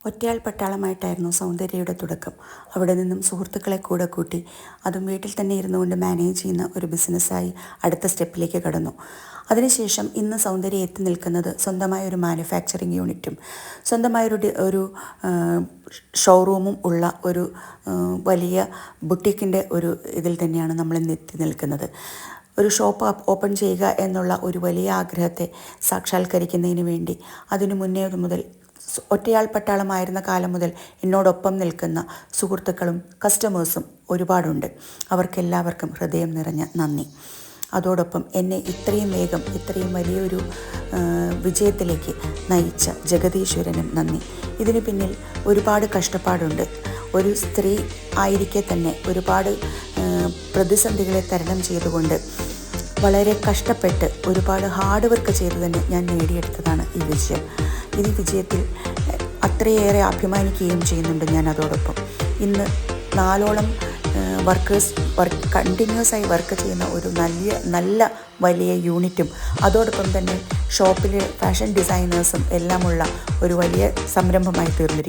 ഒറ്റയാൾ പട്ടാളമായിട്ടായിരുന്നു സൗന്ദര്യയുടെ തുടക്കം. അവിടെ നിന്നും സുഹൃത്തുക്കളെ കൂടെ കൂട്ടി അതും വീട്ടിൽ തന്നെ ഇരുന്നുകൊണ്ട് മാനേജ് ചെയ്യുന്ന ഒരു ബിസിനസ്സായി അടുത്ത സ്റ്റെപ്പിലേക്ക് കടന്നു. അതിനുശേഷം ഇന്ന് സൗന്ദര്യം എത്തി നിൽക്കുന്നത് സ്വന്തമായ ഒരു മാനുഫാക്ചറിങ് യൂണിറ്റും സ്വന്തമായൊരു ഷോറൂമും ഉള്ള ഒരു വലിയ ബുട്ടീക്കിൻ്റെ ഒരു ഇതിൽ തന്നെയാണ് നമ്മളിന്ന് എത്തി നിൽക്കുന്നത്. ഒരു ഷോപ്പ് ഓപ്പൺ ചെയ്യുക എന്നുള്ള ഒരു വലിയ ആഗ്രഹത്തെ സാക്ഷാത്കരിക്കുന്നതിന് വേണ്ടി അതിനു മുന്നേ മുതൽ ഒറ്റയാൾ പട്ടാളമായിരുന്ന കാലം മുതൽ എന്നോടൊപ്പം നിൽക്കുന്ന സുഹൃത്തുക്കളും കസ്റ്റമേഴ്സും ഒരുപാടുണ്ട്. അവർക്കെല്ലാവർക്കും ഹൃദയം നിറഞ്ഞ നന്ദി. അതോടൊപ്പം എന്നെ ഇത്രയും വേഗം ഇത്രയും വലിയൊരു വിജയത്തിലേക്ക് നയിച്ച ജഗദീശ്വരനും നന്ദി. ഇതിന് പിന്നിൽ ഒരുപാട് കഷ്ടപ്പാടുണ്ട്. ഒരു സ്ത്രീ ആയിരിക്കെ തന്നെ ഒരുപാട് പ്രതിസന്ധികളെ തരണം ചെയ്തുകൊണ്ട് വളരെ കഷ്ടപ്പെട്ട് ഒരുപാട് ഹാർഡ് വർക്ക് ചെയ്ത് തന്നെ ഞാൻ നേടിയെടുത്തതാണ് ഈ വിജയം. ഈ വിജയത്തിൽ അത്രയേറെ അഭിമാനിക്കുകയും ചെയ്യുന്നുണ്ട് ഞാൻ. അതോടൊപ്പം ഇന്ന് 4ഓളം കണ്ടിന്യൂസ് ആയി വർക്ക് ചെയ്യുന്ന ഒരു നല്ല വലിയ യൂണിറ്റും അതോടൊപ്പം തന്നെ ഷോപ്പിലെ ഫാഷൻ ഡിസൈനേഴ്സും എല്ലാമുള്ള ഒരു വലിയ സംരംഭമായി തീർന്നിരിക്കുന്നു.